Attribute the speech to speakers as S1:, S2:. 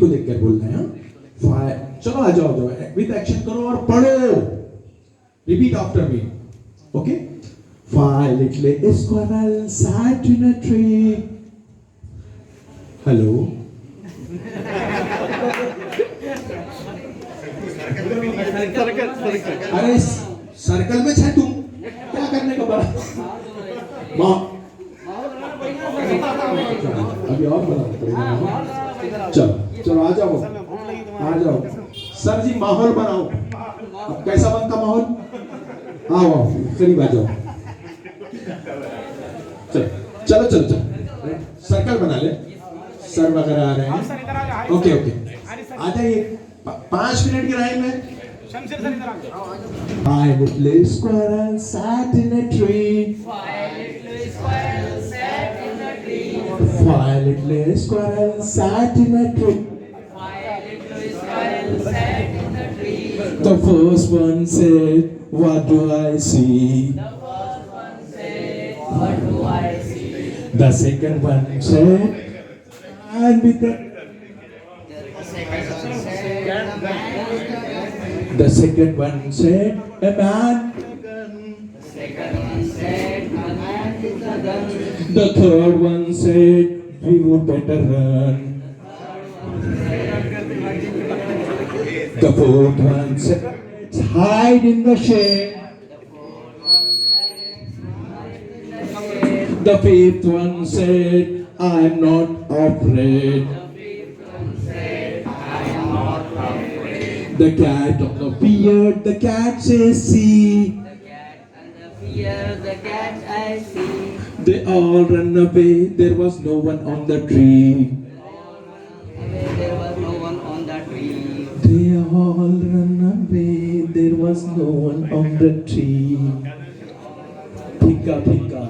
S1: को देखकर बोलना है. चलो आ जाओ विद एक्शन करो और पढ़ो. Repeat after me. Okay. 5 little squirrels sat in a tree. Hello. अरे सर्कल में छे तुम क्या करने का बड़ा. अभी और बनाना पड़ेगा. चलो आ जाओ. सर जी माहौल बनाओ. अब कैसा बनता माहौल. आओ करीब आ जाओ. चलो सर्कल बना ले. सर वगैरह आ रहे हैं. ओके आ जाइए. 5 मिनट की राइम है. Five little squirrels sat in a tree. Five little squirrels sat in a tree. The first one said, "What do I see?" The second one said, "And with the." The second one said, "A man." The third one said, "We would better run." The fourth one said, "Hide in the shade." The fifth one said, "I'm not afraid." The cat on the beard, the cat says, "See."
S2: The cat I see.
S1: They all ran away, there was no one on the tree.
S2: There was no one on the tree.
S1: They all ran away, there was no one on the tree. Phika phika.